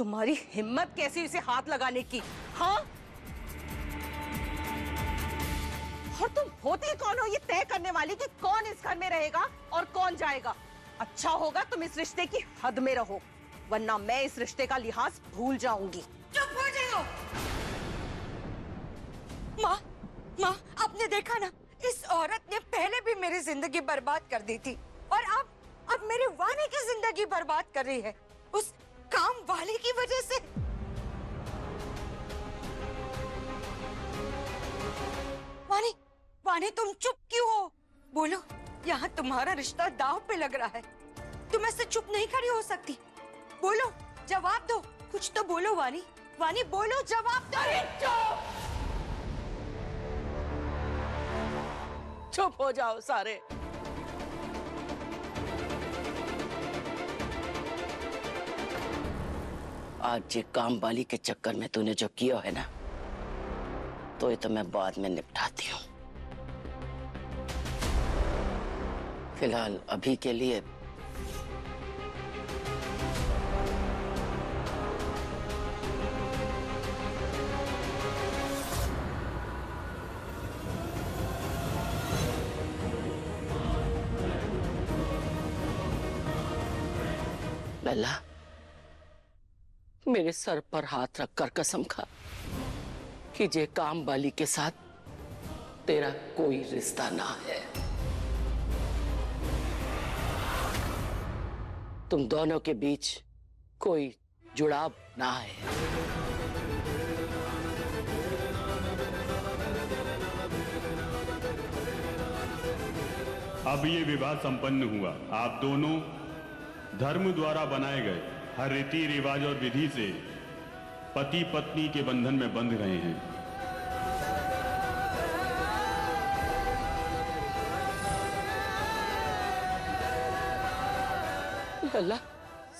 तुम्हारी हिम्मत कैसी इसे हाथ लगाने की? हाँ, और तुम होती कौन हो ये तय करने वाली कि कौन इस घर में रहेगा और कौन जाएगा? अच्छा होगा तुम इस रिश्ते की हद में रहो, वरना मैं इस रिश्ते का लिहाज भूल जाऊंगी। चुप हो जाओ। माँ, माँ, आपने देखा ना, इस औरत ने पहले भी मेरी जिंदगी बर्बाद कर दी थी और अब मेरे वानी की जिंदगी बर्बाद कर रही है उस काम वाली की वजह से। वानी, वानी, तुम चुप क्यों हो? बोलो, यहाँ तुम्हारा रिश्ता दांव पे लग रहा है, तुम ऐसे चुप नहीं खड़ी हो सकती। बोलो, जवाब दो, कुछ तो बोलो वानी, वानी बोलो, जवाब दो। अरे चुप, चुप हो जाओ सारे। आज ये काम वाली के चक्कर में तूने जो किया है ना, तो ये तो मैं बाद में निपटाती हूँ। फिलहाल अभी के लिए लल्ला, मेरे सर पर हाथ रखकर कसम खा कि जे काम वाली के साथ तेरा कोई रिश्ता ना है। तुम दोनों के बीच कोई जुड़ाव ना है। अब ये विवाह संपन्न हुआ। आप दोनों धर्म द्वारा बनाए गए हर रीति रिवाज और विधि से पति पत्नी के बंधन में बंध रहे हैं। लल्ला,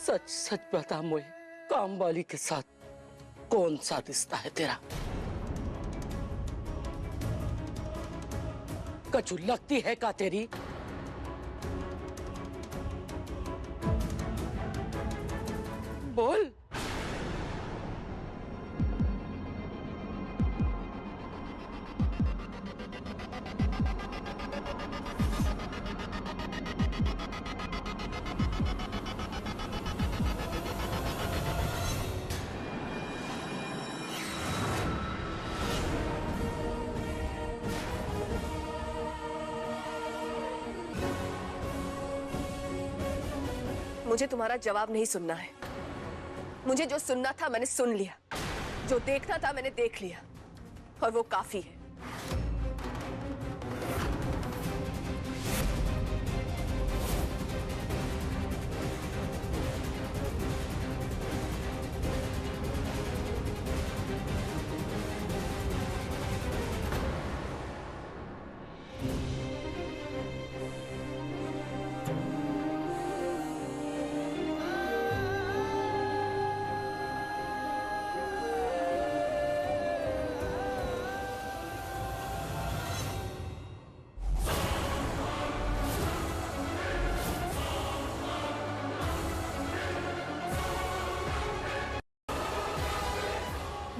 सच सच बता मुझे, काम वाली के साथ कौन सा रिश्ता है तेरा? कचू लगती है का तेरी? बोल। मुझे तुम्हारा जवाब नहीं सुनना है। मुझे जो सुनना था मैंने सुन लिया, जो देखना था मैंने देख लिया, और वो काफी है।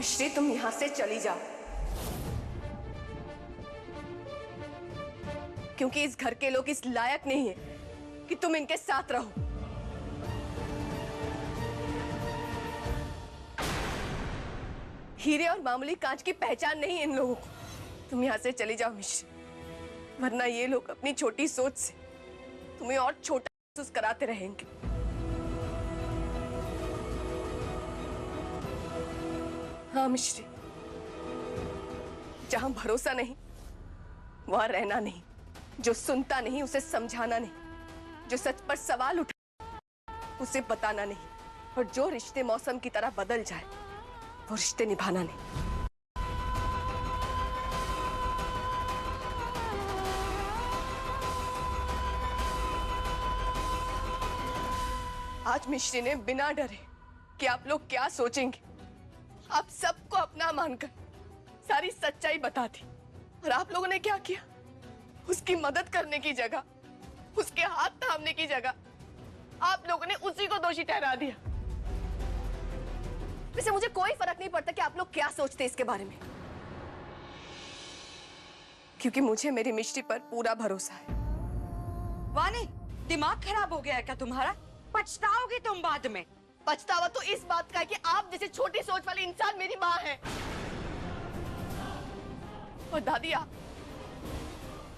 मिश्री, तुम यहां से चली जाओ, क्योंकि इस घर के लोग इस लायक नहीं है कि तुम इनके साथ रहो। हीरे और मामूली कांच की पहचान नहीं इन लोगों को। तुम यहां से चली जाओ मिश्री, वरना ये लोग अपनी छोटी सोच से तुम्हें और छोटा महसूस कराते रहेंगे। हाँ मिश्री, जहां भरोसा नहीं वहां रहना नहीं, जो सुनता नहीं उसे समझाना नहीं, जो सच पर सवाल उठा उसे बताना नहीं, और जो रिश्ते मौसम की तरह बदल जाए वो रिश्ते निभाना नहीं। आज मिश्री ने बिना डरे कि आप लोग क्या सोचेंगे, आप सबको अपना मानकर सारी सच्चाई बता दी, और आप लोगों ने क्या किया? उसकी मदद करने की जगह, उसके हाथ थामने की जगह आप लोगों ने उसी को दोषी ठहरा दिया। वैसे मुझे कोई फर्क नहीं पड़ता कि आप लोग क्या सोचते हैं इसके बारे में, क्योंकि मुझे मेरी मिष्टी पर पूरा भरोसा है। वानी, दिमाग खराब हो गया है क्या तुम्हारा? पछताओगी तुम बाद में। पछतावा तो इस बात का है कि आप जैसे छोटी सोच वाले इंसान मेरी माँ है। और दादी,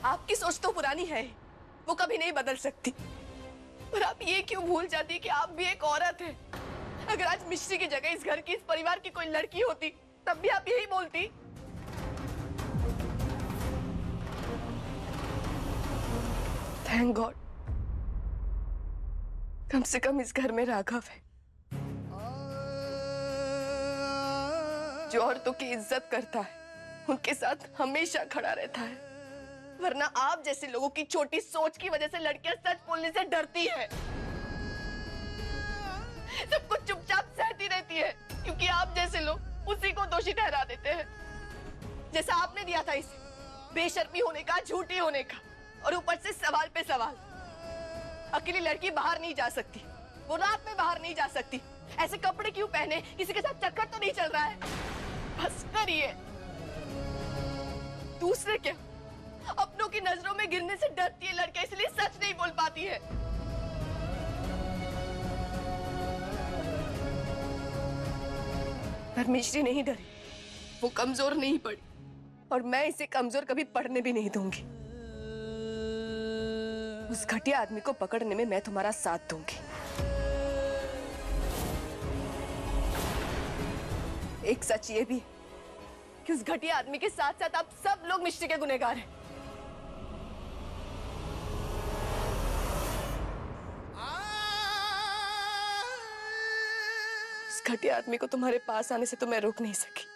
आपकी सोच तो पुरानी है, वो कभी नहीं बदल सकती। पर आप ये क्यों भूल जाती कि आप भी एक औरत है? अगर आज मिश्री की जगह इस घर की, इस परिवार की कोई लड़की होती, तब भी आप यही बोलती। थैंक गॉड, कम से कम इस घर में राघव है, जो औरतों की इज्जत करता है, उनके साथ हमेशा खड़ा रहता है। वरना आप जैसे लोगों की छोटी सोच की वजह से लड़कियां सच बोलने से डरती है, सब कुछ चुपचाप सहती रहती है, क्योंकि आप जैसे लोग उसी को दोषी ठहरा देते हैं। जैसा आपने दिया था इसे, बेशर्मी होने का, झूठी होने का, और ऊपर से सवाल पे सवाल। अकेली लड़की बाहर नहीं जा सकती, वो रात में बाहर नहीं जा सकती, ऐसे कपड़े क्यों पहने, किसी के साथ चक्कर तो नहीं चल रहा है? बस करिए। दूसरे क्या, अपनों की नजरों में गिरने से डरती है लड़कियां, इसलिए सच नहीं बोल पाती है। पर मिश्री नहीं डरी, वो कमजोर नहीं पड़ी, और मैं इसे कमजोर कभी पड़ने भी नहीं दूंगी। उस घटिया आदमी को पकड़ने में मैं तुम्हारा साथ दूंगी। एक सच ये भी कि उस घटिया आदमी के साथ साथ आप सब लोग मिश्री के गुनहगार हैं। उस घटिया आदमी को तुम्हारे पास आने से तो मैं रोक नहीं सकी,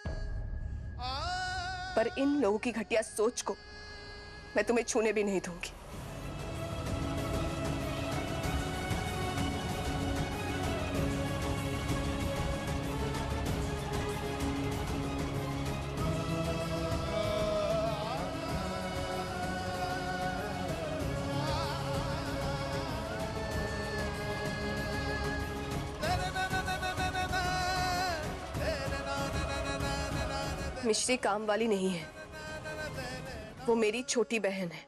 पर इन लोगों की घटिया सोच को मैं तुम्हें छूने भी नहीं दूंगी। मिश्री काम वाली नहीं है, वो मेरी छोटी बहन है,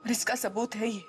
और इसका सबूत है ये।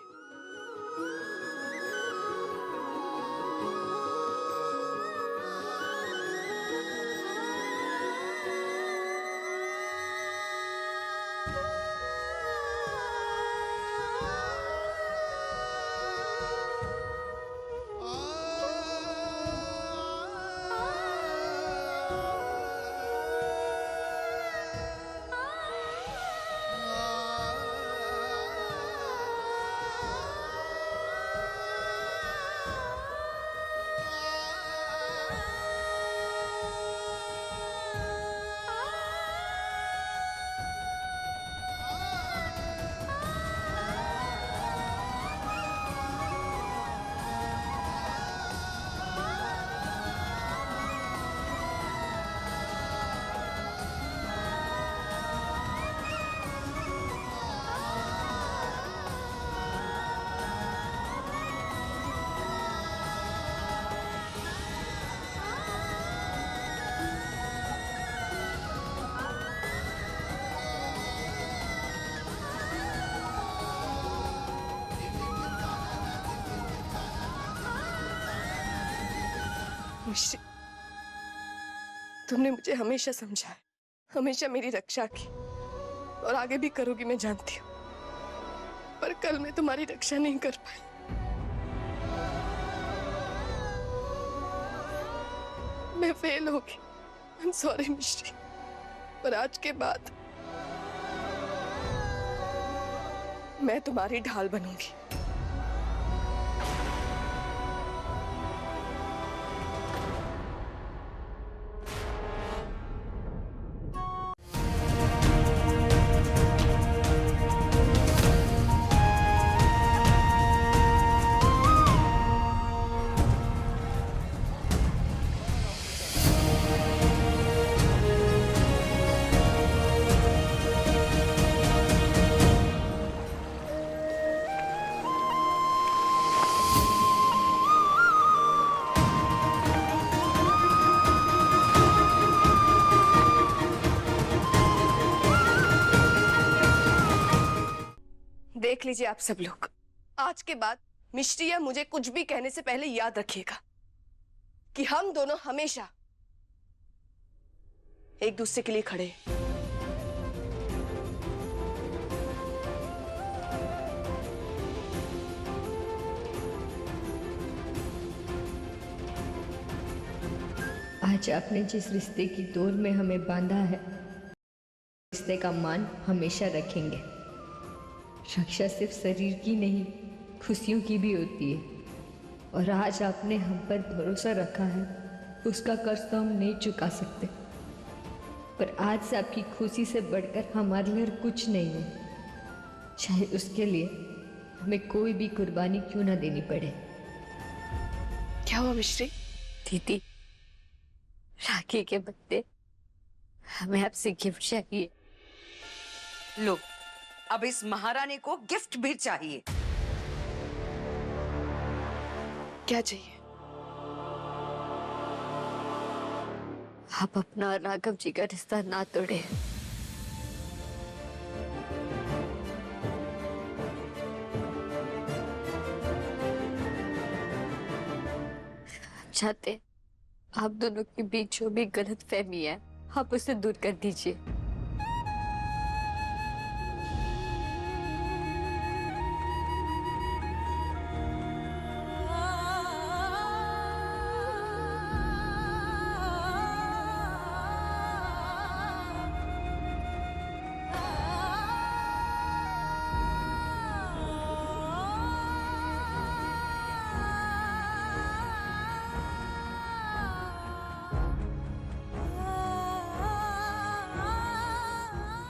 मिश्री, तुमने मुझे हमेशा समझा है, हमेशा मेरी रक्षा की, और आगे भी करोगी मैं जानती हूँ, पर कल मैं तुम्हारी रक्षा नहीं कर पाई। मैं फेल हो गई, आई एम सॉरी मिश्री, पर आज के बाद मैं तुम्हारी ढाल बनूंगी। लीजिए आप सब लोग, आज के बाद मिश्री या मुझे कुछ भी कहने से पहले याद रखिएगा कि हम दोनों हमेशा एक दूसरे के लिए खड़े हैं। आज आपने जिस रिश्ते की डोर में हमें बांधा है, रिश्ते का मान हमेशा रखेंगे। रक्षा सिर्फ शरीर की नहीं, खुशियों की भी होती है। और आज आपने हम पर भरोसा रखा है, उसका कर्ज तो हम नहीं चुका सकते, पर आज से आपकी खुशी से बढ़कर हमारे लिए कुछ नहीं है। चाहे उसके लिए हमें कोई भी कुर्बानी क्यों ना देनी पड़े। क्या हुआ मिश्री? दीदी, राखी के बदले हमें आपसे गिफ्ट चाहिए। लो, अब इस महारानी को गिफ्ट भी चाहिए। क्या चाहिए? आप अपना और राघव जी का रिश्ता ना तोड़े। चाहते आप दोनों के बीच जो भी गलत फहमी है, आप उसे दूर कर दीजिए।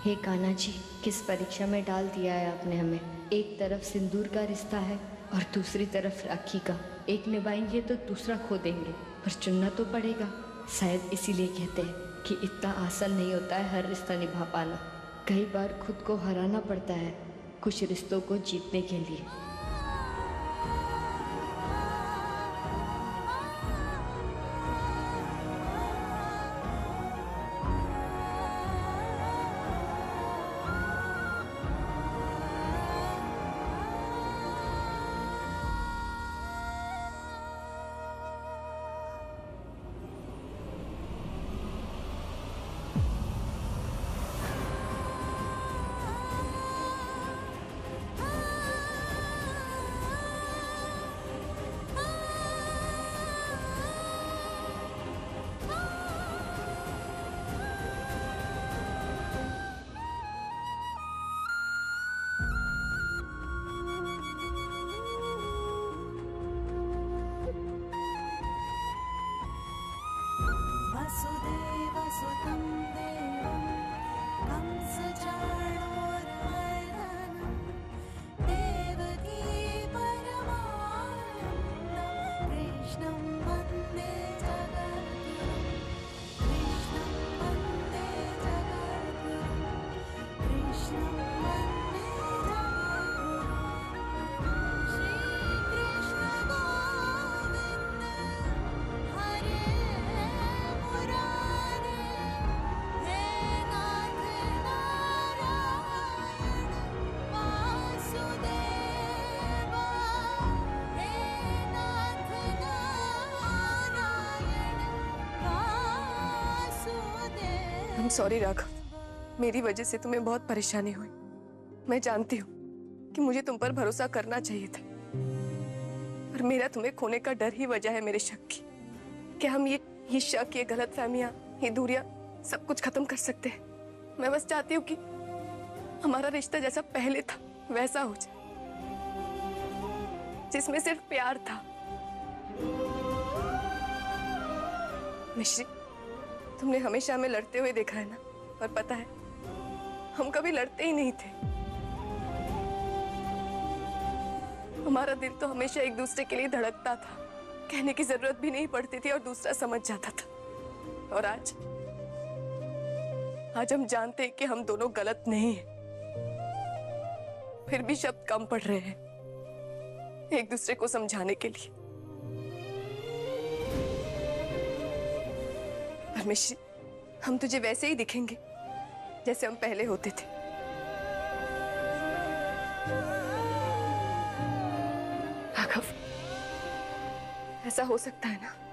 हे कान्हा जी, किस परीक्षा में डाल दिया है आपने हमें। एक तरफ सिंदूर का रिश्ता है और दूसरी तरफ राखी का। एक निभाएंगे तो दूसरा खो देंगे, पर चुनना तो पड़ेगा। शायद इसीलिए कहते हैं कि इतना आसान नहीं होता है हर रिश्ता निभा पाना। कई बार खुद को हराना पड़ता है कुछ रिश्तों को जीतने के लिए। वसुदेवसुतं देवं कंसचाणूरमर्दनं देवकी परमानन्दं कृष्णं वन्दे जगद्गुरुं कृष्णं वन्दे जगद्गुरुं कृष्णं वन्दे जगद्गुरुं श्रीकृष्ण गोविन्द हरे मुरारे हे नाथ नारायण वासुदेव हे नाथ नारायण वासुदेव। I'm sorry राघव, मेरी वजह से तुम्हें बहुत परेशानी हुई। मैं जानती हूँ कि मुझे तुम पर भरोसा करना चाहिए था, पर मेरा तुम्हें खोने का डर ही वजह है मेरे शक की। क्या हम ये शक, ये गलतफहमियां, ये दूरियां सब कुछ खत्म कर सकते हैं? मैं बस चाहती हूँ कि हमारा रिश्ता जैसा पहले था वैसा हो जाए, जिसमें सिर्फ प्यार था। मिश्री, तुमने हमेशा हमें लड़ते हुए देखा है ना, और पता है हम कभी लड़ते ही नहीं थे। हमारा दिल तो हमेशा एक दूसरे के लिए धड़कता था, कहने की जरूरत भी नहीं पड़ती थी और दूसरा समझ जाता था। और आज हम जानते हैं कि हम दोनों गलत नहीं हैं, फिर भी शब्द कम पड़ रहे हैं एक दूसरे को समझाने के लिए। पर मिश्री, हम तुझे वैसे ही दिखेंगे जैसे हम पहले होते थे। ऐसा हो सकता है ना